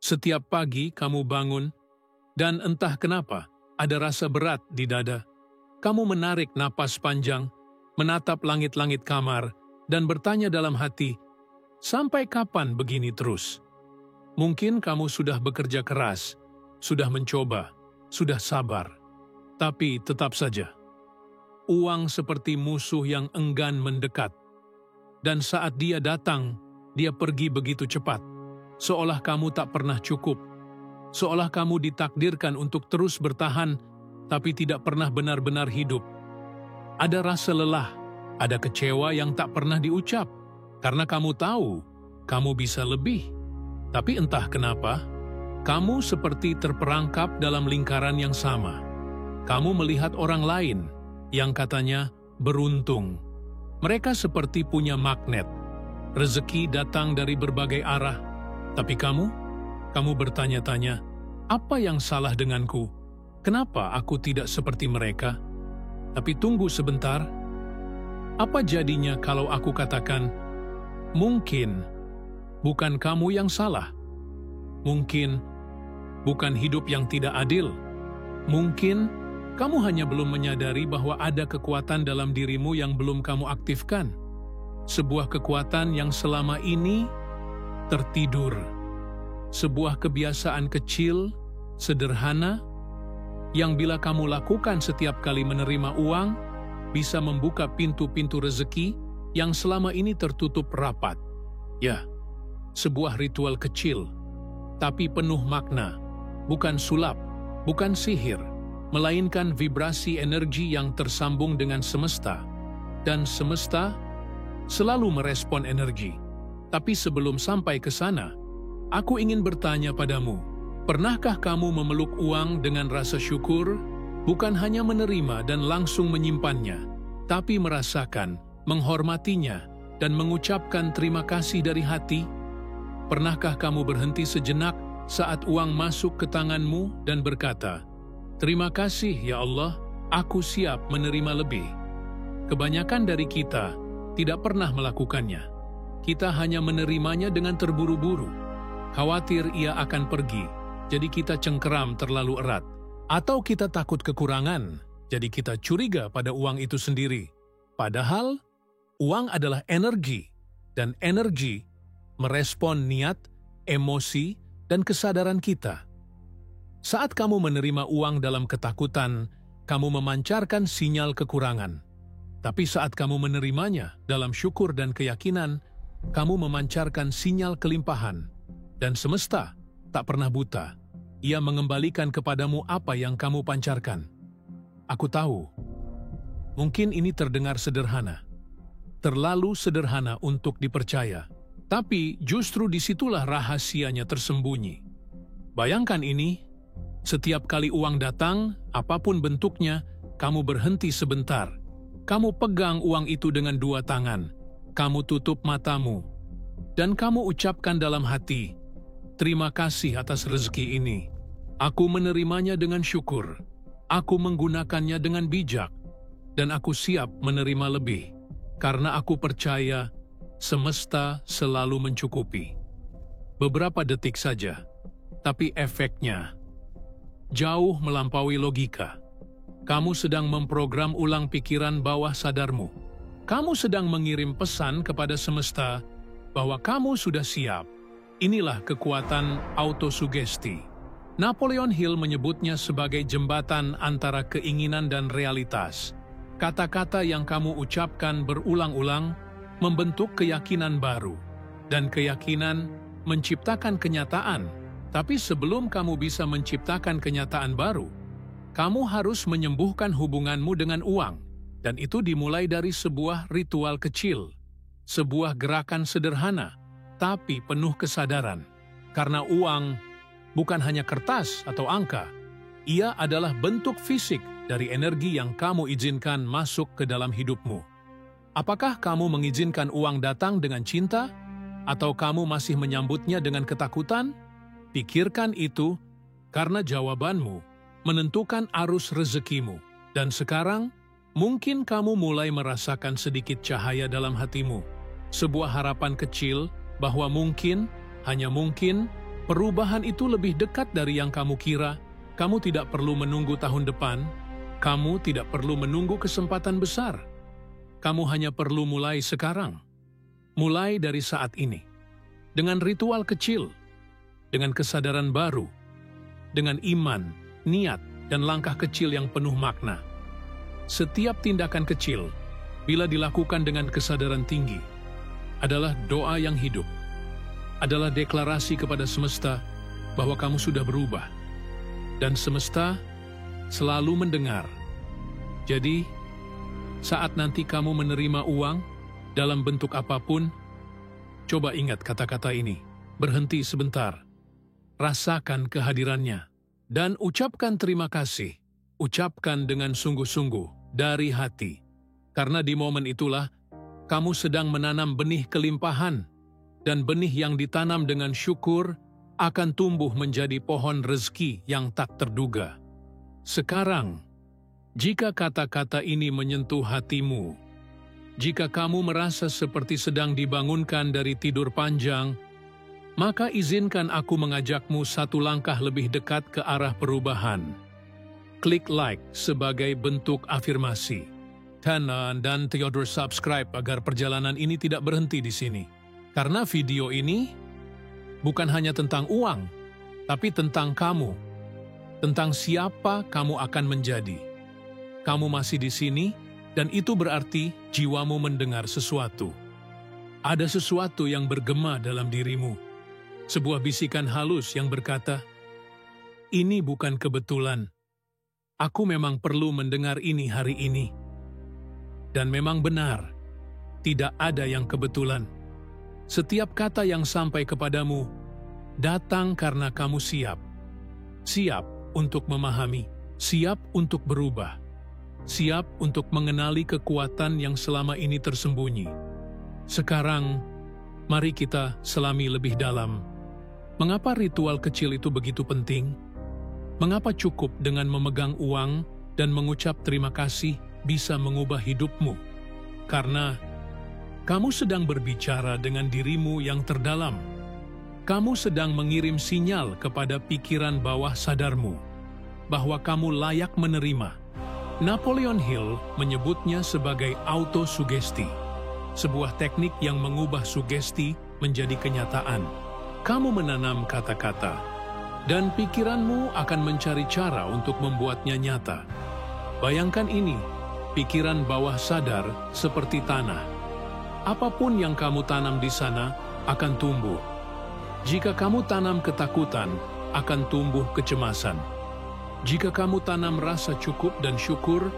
Setiap pagi kamu bangun, dan entah kenapa ada rasa berat di dada. Kamu menarik napas panjang, menatap langit-langit kamar, dan bertanya dalam hati, sampai kapan begini terus? Mungkin kamu sudah bekerja keras, sudah mencoba, sudah sabar. Tapi tetap saja, uang seperti musuh yang enggan mendekat. Dan saat dia datang, dia pergi begitu cepat. Seolah kamu tak pernah cukup. Seolah kamu ditakdirkan untuk terus bertahan, tapi tidak pernah benar-benar hidup. Ada rasa lelah, ada kecewa yang tak pernah diucap, karena kamu tahu, kamu bisa lebih. Tapi entah kenapa, kamu seperti terperangkap dalam lingkaran yang sama. Kamu melihat orang lain yang katanya beruntung. Mereka seperti punya magnet. Rezeki datang dari berbagai arah. Tapi kamu bertanya-tanya, apa yang salah denganku? Kenapa aku tidak seperti mereka? Tapi tunggu sebentar. Apa jadinya kalau aku katakan, mungkin bukan kamu yang salah. Mungkin bukan hidup yang tidak adil. Mungkin kamu hanya belum menyadari bahwa ada kekuatan dalam dirimu yang belum kamu aktifkan. Sebuah kekuatan yang selama ini tertidur. Sebuah kebiasaan kecil, sederhana, yang bila kamu lakukan setiap kali menerima uang, bisa membuka pintu-pintu rezeki yang selama ini tertutup rapat. Ya, sebuah ritual kecil, tapi penuh makna, bukan sulap, bukan sihir, melainkan vibrasi energi yang tersambung dengan semesta, dan semesta selalu merespon energi. Tapi sebelum sampai ke sana, aku ingin bertanya padamu, pernahkah kamu memeluk uang dengan rasa syukur, bukan hanya menerima dan langsung menyimpannya, tapi merasakan, menghormatinya, dan mengucapkan terima kasih dari hati? Pernahkah kamu berhenti sejenak saat uang masuk ke tanganmu dan berkata, terima kasih ya Allah, aku siap menerima lebih? Kebanyakan dari kita tidak pernah melakukannya. Kita hanya menerimanya dengan terburu-buru. Khawatir ia akan pergi, jadi kita cengkeram terlalu erat. Atau kita takut kekurangan, jadi kita curiga pada uang itu sendiri. Padahal, uang adalah energi, dan energi merespon niat, emosi, dan kesadaran kita. Saat kamu menerima uang dalam ketakutan, kamu memancarkan sinyal kekurangan. Tapi saat kamu menerimanya dalam syukur dan keyakinan, kamu memancarkan sinyal kelimpahan. Dan semesta tak pernah buta. Ia mengembalikan kepadamu apa yang kamu pancarkan. Aku tahu, mungkin ini terdengar sederhana. Terlalu sederhana untuk dipercaya. Tapi justru disitulah rahasianya tersembunyi. Bayangkan ini, setiap kali uang datang, apapun bentuknya, kamu berhenti sebentar. Kamu pegang uang itu dengan dua tangan. Kamu tutup matamu. Dan kamu ucapkan dalam hati, terima kasih atas rezeki ini. Aku menerimanya dengan syukur. Aku menggunakannya dengan bijak. Dan aku siap menerima lebih. Karena aku percaya semesta selalu mencukupi. Beberapa detik saja, tapi efeknya jauh melampaui logika. Kamu sedang memprogram ulang pikiran bawah sadarmu. Kamu sedang mengirim pesan kepada semesta bahwa kamu sudah siap. Inilah kekuatan autosugesti. Napoleon Hill menyebutnya sebagai jembatan antara keinginan dan realitas. Kata-kata yang kamu ucapkan berulang-ulang membentuk keyakinan baru. Dan keyakinan menciptakan kenyataan. Tapi sebelum kamu bisa menciptakan kenyataan baru, kamu harus menyembuhkan hubunganmu dengan uang. Dan itu dimulai dari sebuah ritual kecil. Sebuah gerakan sederhana, tapi penuh kesadaran. Karena uang bukan hanya kertas atau angka. Ia adalah bentuk fisik dari energi yang kamu izinkan masuk ke dalam hidupmu. Apakah kamu mengizinkan uang datang dengan cinta? Atau kamu masih menyambutnya dengan ketakutan? Pikirkan itu, karena jawabanmu menentukan arus rezekimu. Dan sekarang, mungkin kamu mulai merasakan sedikit cahaya dalam hatimu. Sebuah harapan kecil bahwa mungkin, hanya mungkin, Perubahan itu lebih dekat dari yang kamu kira. Kamu tidak perlu menunggu tahun depan. Kamu tidak perlu menunggu kesempatan besar. Kamu hanya perlu mulai sekarang. Mulai dari saat ini. Dengan ritual kecil. Dengan kesadaran baru. Dengan iman, niat, dan langkah kecil yang penuh makna. Setiap tindakan kecil, bila dilakukan dengan kesadaran tinggi, adalah doa yang hidup. Adalah deklarasi kepada semesta bahwa kamu sudah berubah. Dan semesta selalu mendengar. Jadi, saat nanti kamu menerima uang dalam bentuk apapun, coba ingat kata-kata ini. Berhenti sebentar. Rasakan kehadirannya. Dan ucapkan terima kasih. Ucapkan dengan sungguh-sungguh dari hati. Karena di momen itulah kamu sedang menanam benih kelimpahan. Dan benih yang ditanam dengan syukur akan tumbuh menjadi pohon rezeki yang tak terduga. Sekarang, jika kata-kata ini menyentuh hatimu, jika kamu merasa seperti sedang dibangunkan dari tidur panjang, maka izinkan aku mengajakmu satu langkah lebih dekat ke arah perubahan. Klik like sebagai bentuk afirmasi. Dan Theodore subscribe agar perjalanan ini tidak berhenti di sini. Karena video ini bukan hanya tentang uang, tapi tentang kamu. Tentang siapa kamu akan menjadi. Kamu masih di sini, dan itu berarti jiwamu mendengar sesuatu. Ada sesuatu yang bergema dalam dirimu. Sebuah bisikan halus yang berkata, "Ini bukan kebetulan. Aku memang perlu mendengar ini hari ini." Dan memang benar, tidak ada yang kebetulan. Setiap kata yang sampai kepadamu datang karena kamu siap. Siap untuk memahami, siap untuk berubah, siap untuk mengenali kekuatan yang selama ini tersembunyi. Sekarang, mari kita selami lebih dalam. Mengapa ritual kecil itu begitu penting? Mengapa cukup dengan memegang uang dan mengucap terima kasih bisa mengubah hidupmu? Karena kamu sedang berbicara dengan dirimu yang terdalam. Kamu sedang mengirim sinyal kepada pikiran bawah sadarmu bahwa kamu layak menerima. Napoleon Hill menyebutnya sebagai autosugesti, sebuah teknik yang mengubah sugesti menjadi kenyataan. Kamu menanam kata-kata, dan pikiranmu akan mencari cara untuk membuatnya nyata. Bayangkan ini, pikiran bawah sadar seperti tanah. Apapun yang kamu tanam di sana akan tumbuh. Jika kamu tanam ketakutan, akan tumbuh kecemasan. Jika kamu tanam rasa cukup dan syukur,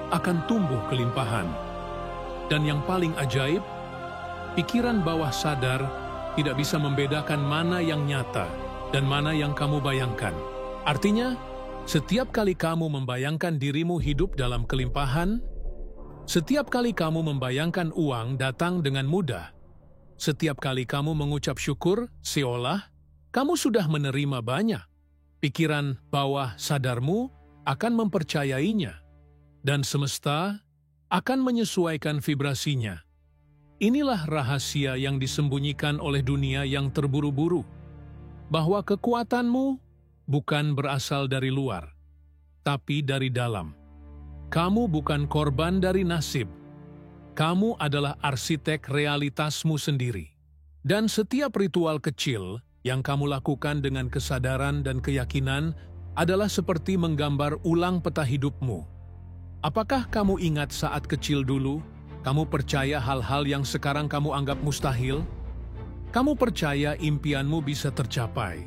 akan tumbuh kelimpahan. Dan yang paling ajaib, pikiran bawah sadar tidak bisa membedakan mana yang nyata dan mana yang kamu bayangkan. Artinya, setiap kali kamu membayangkan dirimu hidup dalam kelimpahan, setiap kali kamu membayangkan uang datang dengan mudah, setiap kali kamu mengucap syukur, seolah kamu sudah menerima banyak. Pikiran bawah sadarmu akan mempercayainya, dan semesta akan menyesuaikan vibrasinya. Inilah rahasia yang disembunyikan oleh dunia yang terburu-buru, bahwa kekuatanmu bukan berasal dari luar, tapi dari dalam. Kamu bukan korban dari nasib. Kamu adalah arsitek realitasmu sendiri. Dan setiap ritual kecil yang kamu lakukan dengan kesadaran dan keyakinan adalah seperti menggambar ulang peta hidupmu. Apakah kamu ingat saat kecil dulu, kamu percaya hal-hal yang sekarang kamu anggap mustahil? Kamu percaya impianmu bisa tercapai.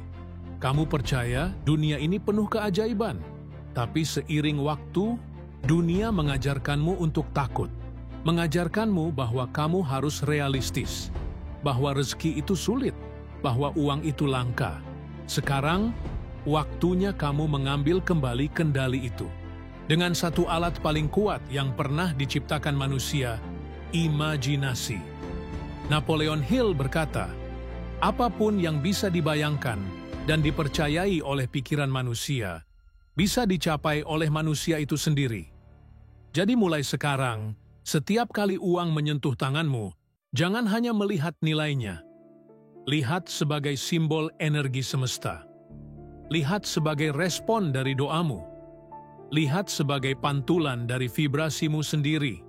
Kamu percaya dunia ini penuh keajaiban. Tapi seiring waktu, dunia mengajarkanmu untuk takut, mengajarkanmu bahwa kamu harus realistis, bahwa rezeki itu sulit, bahwa uang itu langka. Sekarang, waktunya kamu mengambil kembali kendali itu. Dengan satu alat paling kuat yang pernah diciptakan manusia, imajinasi. Napoleon Hill berkata, apapun yang bisa dibayangkan dan dipercayai oleh pikiran manusia, bisa dicapai oleh manusia itu sendiri. Jadi mulai sekarang, setiap kali uang menyentuh tanganmu, jangan hanya melihat nilainya. Lihat sebagai simbol energi semesta. Lihat sebagai respon dari doamu. Lihat sebagai pantulan dari vibrasimu sendiri.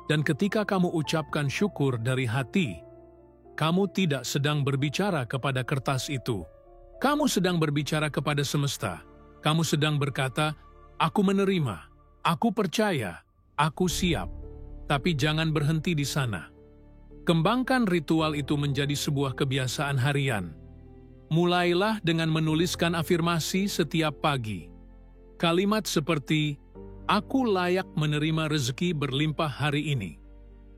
Dan ketika kamu ucapkan syukur dari hati, kamu tidak sedang berbicara kepada kertas itu. Kamu sedang berbicara kepada semesta. Kamu sedang berkata, "Aku menerima, aku percaya, aku siap." Tapi jangan berhenti di sana. Kembangkan ritual itu menjadi sebuah kebiasaan harian. Mulailah dengan menuliskan afirmasi setiap pagi. Kalimat seperti, "Aku layak menerima rezeki berlimpah hari ini.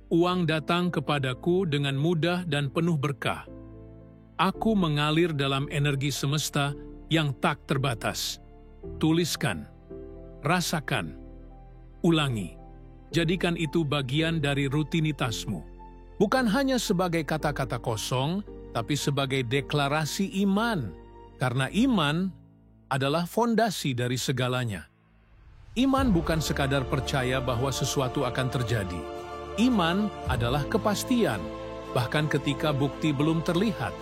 Uang datang kepadaku dengan mudah dan penuh berkah. Aku mengalir dalam energi semesta yang tak terbatas." Tuliskan, rasakan, ulangi. Jadikan itu bagian dari rutinitasmu. Bukan hanya sebagai kata-kata kosong, tapi sebagai deklarasi iman. Karena iman adalah fondasi dari segalanya. Iman bukan sekadar percaya bahwa sesuatu akan terjadi. Iman adalah kepastian, bahkan ketika bukti belum terlihat.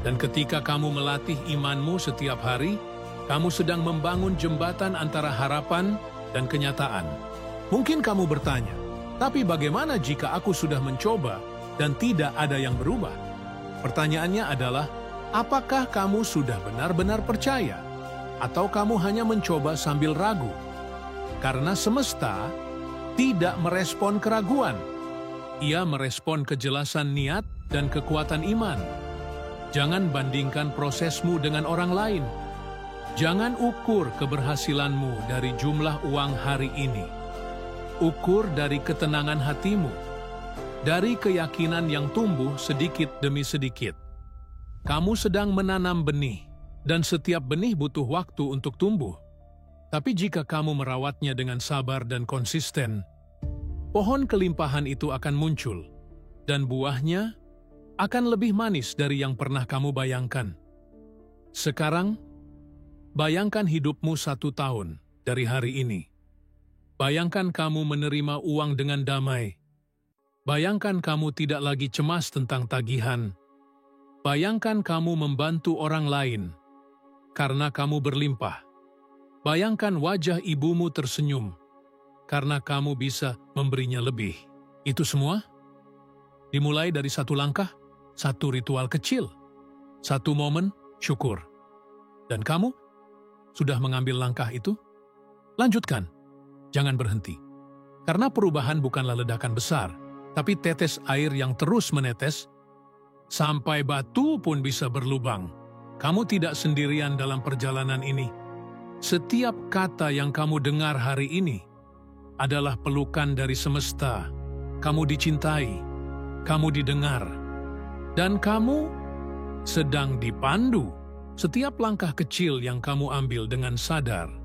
Dan ketika kamu melatih imanmu setiap hari, kamu sedang membangun jembatan antara harapan dan kenyataan. Mungkin kamu bertanya, "Tapi bagaimana jika aku sudah mencoba dan tidak ada yang berubah?" Pertanyaannya adalah, apakah kamu sudah benar-benar percaya? Atau kamu hanya mencoba sambil ragu? Karena semesta tidak merespon keraguan. Ia merespon kejelasan niat dan kekuatan iman. Jangan bandingkan prosesmu dengan orang lain. Jangan ukur keberhasilanmu dari jumlah uang hari ini. Ukur dari ketenangan hatimu, dari keyakinan yang tumbuh sedikit demi sedikit. Kamu sedang menanam benih, dan setiap benih butuh waktu untuk tumbuh. Tapi jika kamu merawatnya dengan sabar dan konsisten, pohon kelimpahan itu akan muncul, dan buahnya akan lebih manis dari yang pernah kamu bayangkan. Sekarang, bayangkan hidupmu 1 tahun dari hari ini. Bayangkan kamu menerima uang dengan damai. Bayangkan kamu tidak lagi cemas tentang tagihan. Bayangkan kamu membantu orang lain karena kamu berlimpah. Bayangkan wajah ibumu tersenyum karena kamu bisa memberinya lebih. Itu semua dimulai dari 1 langkah, 1 ritual kecil, 1 momen syukur. Dan kamu sudah mengambil langkah itu? Lanjutkan. Jangan berhenti. Karena perubahan bukanlah ledakan besar, tapi tetes air yang terus menetes, sampai batu pun bisa berlubang. Kamu tidak sendirian dalam perjalanan ini. Setiap kata yang kamu dengar hari ini adalah pelukan dari semesta. Kamu dicintai, kamu didengar, dan kamu sedang dipandu. Setiap langkah kecil yang kamu ambil dengan sadar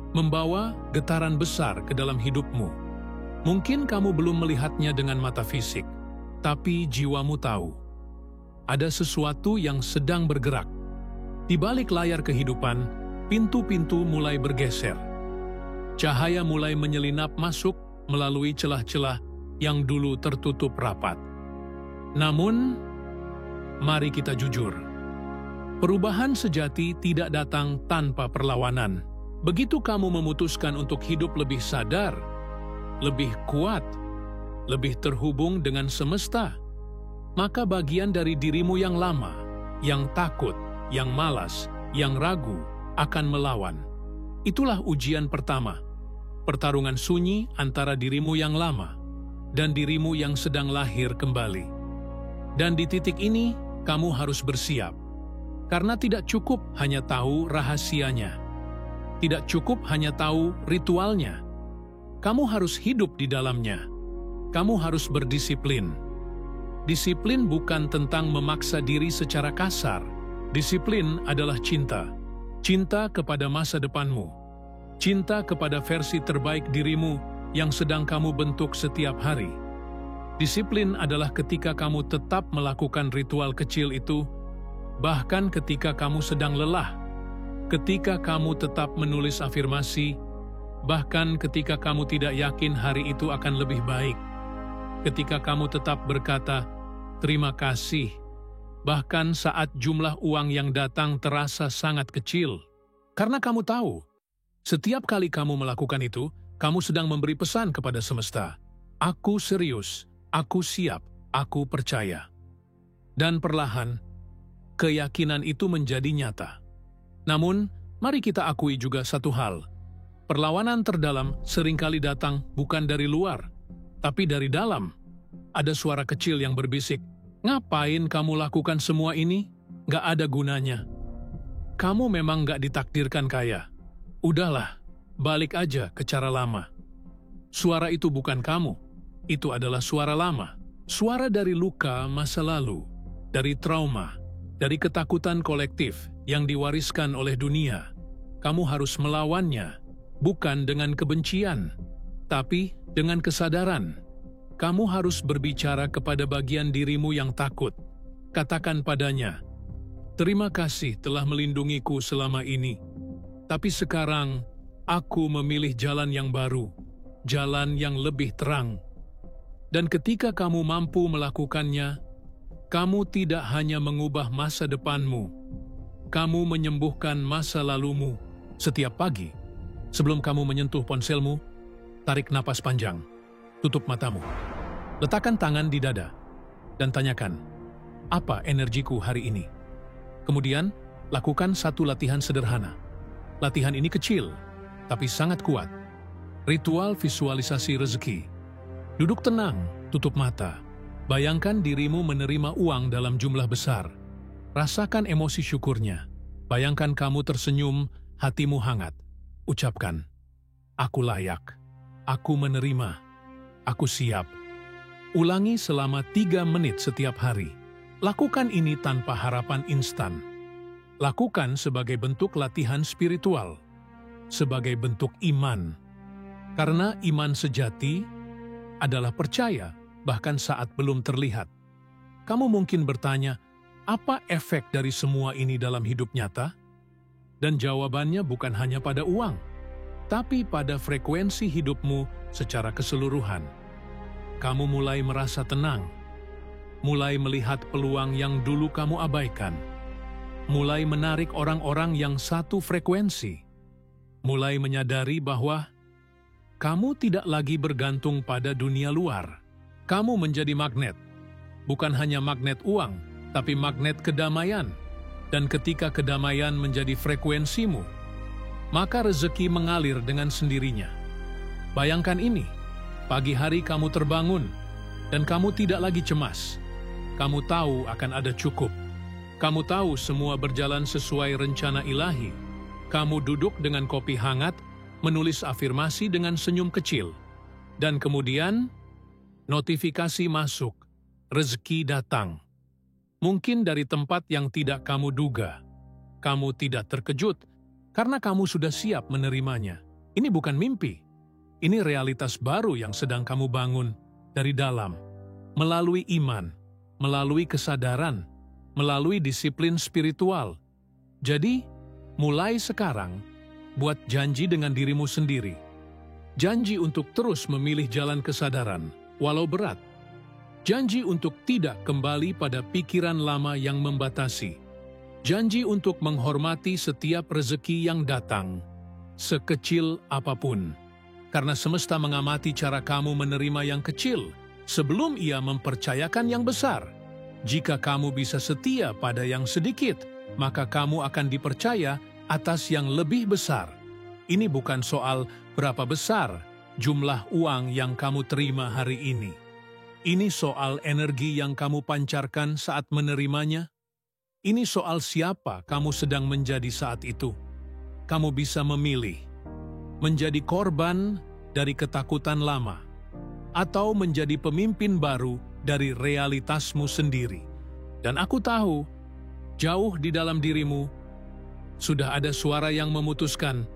membawa getaran besar ke dalam hidupmu. Mungkin kamu belum melihatnya dengan mata fisik, tapi jiwamu tahu. Ada sesuatu yang sedang bergerak. Di balik layar kehidupan, pintu-pintu mulai bergeser. Cahaya mulai menyelinap masuk melalui celah-celah yang dulu tertutup rapat. Namun, mari kita jujur. Perubahan sejati tidak datang tanpa perlawanan. Begitu kamu memutuskan untuk hidup lebih sadar, lebih kuat, lebih terhubung dengan semesta, maka bagian dari dirimu yang lama, yang takut, yang malas, yang ragu, akan melawan. Itulah ujian pertama, pertarungan sunyi antara dirimu yang lama dan dirimu yang sedang lahir kembali. Dan di titik ini, kamu harus bersiap. Karena tidak cukup hanya tahu rahasianya. Tidak cukup hanya tahu ritualnya. Kamu harus hidup di dalamnya. Kamu harus berdisiplin. Disiplin bukan tentang memaksa diri secara kasar. Disiplin adalah cinta. Cinta kepada masa depanmu. Cinta kepada versi terbaik dirimu yang sedang kamu bentuk setiap hari. Disiplin adalah ketika kamu tetap melakukan ritual kecil itu, bahkan ketika kamu sedang lelah. Ketika kamu tetap menulis afirmasi, bahkan ketika kamu tidak yakin hari itu akan lebih baik. Ketika kamu tetap berkata, "Terima kasih," bahkan saat jumlah uang yang datang terasa sangat kecil. Karena kamu tahu, setiap kali kamu melakukan itu, kamu sedang memberi pesan kepada semesta. Aku serius, aku siap, aku percaya. Dan perlahan, keyakinan itu menjadi nyata. Namun, mari kita akui juga satu hal. Perlawanan terdalam seringkali datang bukan dari luar, tapi dari dalam. Ada suara kecil yang berbisik, "Ngapain kamu lakukan semua ini? Nggak ada gunanya. Kamu memang nggak ditakdirkan kaya. Udahlah, balik aja ke cara lama." Suara itu bukan kamu. Itu adalah suara lama. Suara dari luka masa lalu, dari trauma, dari ketakutan kolektif yang diwariskan oleh dunia. Kamu harus melawannya, bukan dengan kebencian, tapi dengan kesadaran. Kamu harus berbicara kepada bagian dirimu yang takut. Katakan padanya, "Terima kasih telah melindungiku selama ini. Tapi sekarang, aku memilih jalan yang baru, jalan yang lebih terang." Dan ketika kamu mampu melakukannya, kamu tidak hanya mengubah masa depanmu, kamu menyembuhkan masa lalumu. Setiap pagi, sebelum kamu menyentuh ponselmu, tarik napas panjang, tutup matamu, letakkan tangan di dada, dan tanyakan, "Apa energiku hari ini?" Kemudian, lakukan satu latihan sederhana. Latihan ini kecil, tapi sangat kuat. Ritual visualisasi rezeki. Duduk tenang, tutup mata. Bayangkan dirimu menerima uang dalam jumlah besar. Rasakan emosi syukurnya. Bayangkan kamu tersenyum, hatimu hangat. Ucapkan, "Aku layak. Aku menerima. Aku siap." Ulangi selama 3 menit setiap hari. Lakukan ini tanpa harapan instan. Lakukan sebagai bentuk latihan spiritual, sebagai bentuk iman. Karena iman sejati adalah percaya bahkan saat belum terlihat. Kamu mungkin bertanya, apa efek dari semua ini dalam hidup nyata? Dan jawabannya bukan hanya pada uang, tapi pada frekuensi hidupmu secara keseluruhan. Kamu mulai merasa tenang, mulai melihat peluang yang dulu kamu abaikan, mulai menarik orang-orang yang satu frekuensi, mulai menyadari bahwa kamu tidak lagi bergantung pada dunia luar. Kamu menjadi magnet, bukan hanya magnet uang, tapi magnet kedamaian. Dan ketika kedamaian menjadi frekuensimu, maka rezeki mengalir dengan sendirinya. Bayangkan ini, pagi hari kamu terbangun, dan kamu tidak lagi cemas. Kamu tahu akan ada cukup. Kamu tahu semua berjalan sesuai rencana ilahi. Kamu duduk dengan kopi hangat, menulis afirmasi dengan senyum kecil. Dan kemudian, notifikasi masuk, rezeki datang. Mungkin dari tempat yang tidak kamu duga. Kamu tidak terkejut, karena kamu sudah siap menerimanya. Ini bukan mimpi. Ini realitas baru yang sedang kamu bangun dari dalam. Melalui iman, melalui kesadaran, melalui disiplin spiritual. Jadi, mulai sekarang, buat janji dengan dirimu sendiri. Janji untuk terus memilih jalan kesadaran, walau berat. Janji untuk tidak kembali pada pikiran lama yang membatasi. Janji untuk menghormati setiap rezeki yang datang, sekecil apapun. Karena semesta mengamati cara kamu menerima yang kecil, sebelum ia mempercayakan yang besar. Jika kamu bisa setia pada yang sedikit, maka kamu akan dipercaya atas yang lebih besar. Ini bukan soal berapa besar jumlah uang yang kamu terima hari ini. Ini soal energi yang kamu pancarkan saat menerimanya. Ini soal siapa kamu sedang menjadi saat itu. Kamu bisa memilih menjadi korban dari ketakutan lama atau menjadi pemimpin baru dari realitasmu sendiri. Dan aku tahu, jauh di dalam dirimu, sudah ada suara yang memutuskan,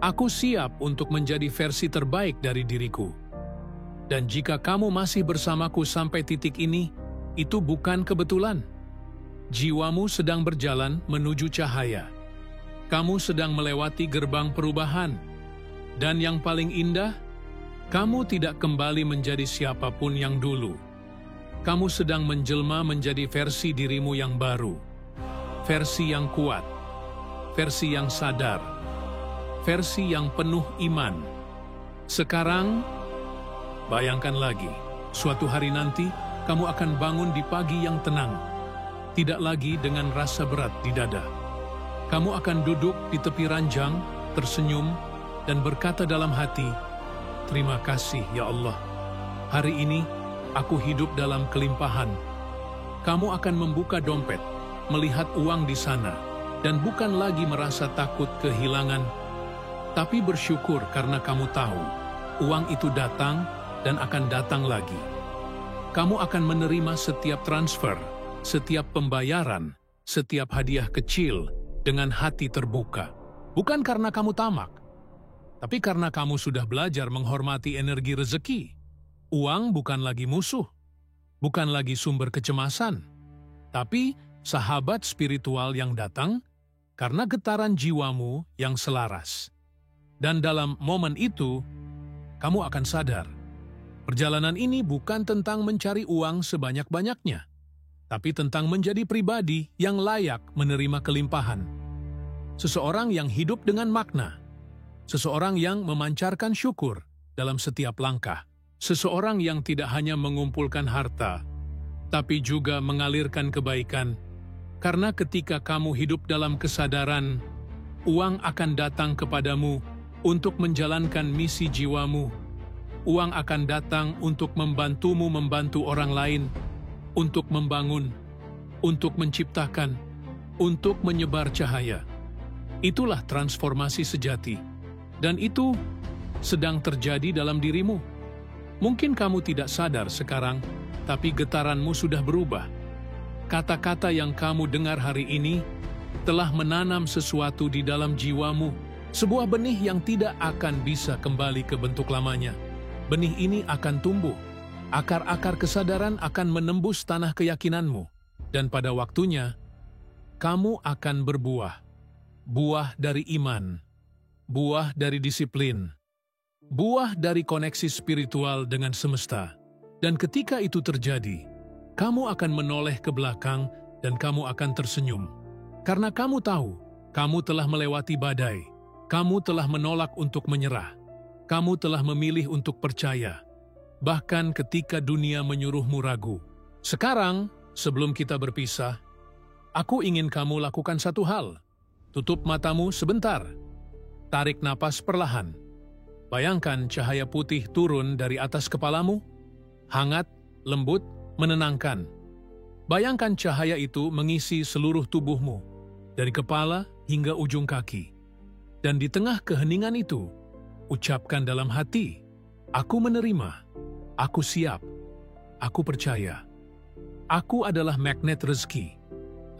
"Aku siap untuk menjadi versi terbaik dari diriku." Dan jika kamu masih bersamaku sampai titik ini, itu bukan kebetulan. Jiwamu sedang berjalan menuju cahaya. Kamu sedang melewati gerbang perubahan. Dan yang paling indah, kamu tidak kembali menjadi siapapun yang dulu. Kamu sedang menjelma menjadi versi dirimu yang baru, versi yang kuat, versi yang sadar, versi yang penuh iman. Sekarang, bayangkan lagi, suatu hari nanti kamu akan bangun di pagi yang tenang, tidak lagi dengan rasa berat di dada. Kamu akan duduk di tepi ranjang, tersenyum, dan berkata dalam hati, "Terima kasih ya Allah. Hari ini aku hidup dalam kelimpahan." Kamu akan membuka dompet, melihat uang di sana, dan bukan lagi merasa takut kehilangan, tapi bersyukur karena kamu tahu uang itu datang dan akan datang lagi. Kamu akan menerima setiap transfer, setiap pembayaran, setiap hadiah kecil dengan hati terbuka. Bukan karena kamu tamak, tapi karena kamu sudah belajar menghormati energi rezeki. Uang bukan lagi musuh, bukan lagi sumber kecemasan, tapi sahabat spiritual yang datang karena getaran jiwamu yang selaras. Dan dalam momen itu, kamu akan sadar, perjalanan ini bukan tentang mencari uang sebanyak-banyaknya, tapi tentang menjadi pribadi yang layak menerima kelimpahan. Seseorang yang hidup dengan makna, seseorang yang memancarkan syukur dalam setiap langkah, seseorang yang tidak hanya mengumpulkan harta, tapi juga mengalirkan kebaikan. Karena ketika kamu hidup dalam kesadaran, uang akan datang kepadamu untuk menjalankan misi jiwamu. Uang akan datang untuk membantumu membantu orang lain, untuk membangun, untuk menciptakan, untuk menyebar cahaya. Itulah transformasi sejati, dan itu sedang terjadi dalam dirimu. Mungkin kamu tidak sadar sekarang, tapi getaranmu sudah berubah. Kata-kata yang kamu dengar hari ini telah menanam sesuatu di dalam jiwamu, sebuah benih yang tidak akan bisa kembali ke bentuk lamanya. Benih ini akan tumbuh, akar-akar kesadaran akan menembus tanah keyakinanmu, dan pada waktunya, kamu akan berbuah. Buah dari iman, buah dari disiplin, buah dari koneksi spiritual dengan semesta. Dan ketika itu terjadi, kamu akan menoleh ke belakang dan kamu akan tersenyum. Karena kamu tahu, kamu telah melewati badai, kamu telah menolak untuk menyerah, kamu telah memilih untuk percaya, bahkan ketika dunia menyuruhmu ragu. Sekarang, sebelum kita berpisah, aku ingin kamu lakukan satu hal. Tutup matamu sebentar, tarik napas perlahan. Bayangkan cahaya putih turun dari atas kepalamu, hangat, lembut, menenangkan. Bayangkan cahaya itu mengisi seluruh tubuhmu, dari kepala hingga ujung kaki. Dan di tengah keheningan itu, ucapkan dalam hati, "Aku menerima, aku siap, aku percaya. Aku adalah magnet rezeki.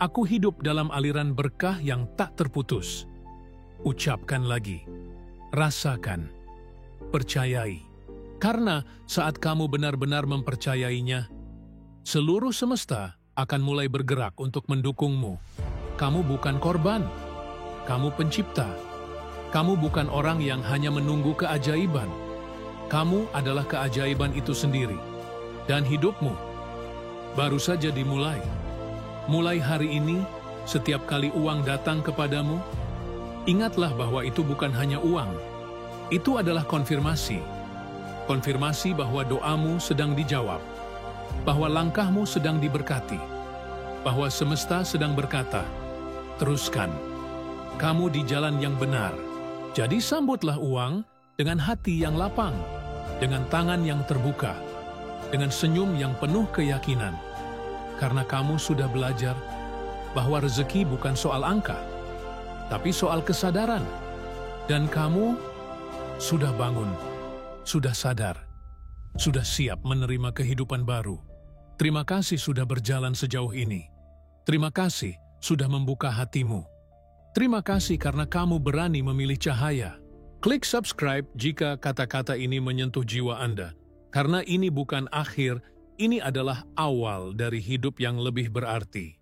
Aku hidup dalam aliran berkah yang tak terputus." Ucapkan lagi, rasakan, percayai. Karena saat kamu benar-benar mempercayainya, seluruh semesta akan mulai bergerak untuk mendukungmu. Kamu bukan korban, kamu pencipta. Kamu bukan orang yang hanya menunggu keajaiban. Kamu adalah keajaiban itu sendiri. Dan hidupmu baru saja dimulai. Mulai hari ini, setiap kali uang datang kepadamu, ingatlah bahwa itu bukan hanya uang. Itu adalah konfirmasi. Konfirmasi bahwa doamu sedang dijawab, bahwa langkahmu sedang diberkati, bahwa semesta sedang berkata, "Teruskan, kamu di jalan yang benar." Jadi sambutlah uang dengan hati yang lapang, dengan tangan yang terbuka, dengan senyum yang penuh keyakinan, karena kamu sudah belajar bahwa rezeki bukan soal angka, tapi soal kesadaran, dan kamu sudah bangun, sudah sadar, sudah siap menerima kehidupan baru. Terima kasih sudah berjalan sejauh ini. Terima kasih sudah membuka hatimu. Terima kasih karena kamu berani memilih cahaya. Klik subscribe jika kata-kata ini menyentuh jiwa Anda. Karena ini bukan akhir, ini adalah awal dari hidup yang lebih berarti.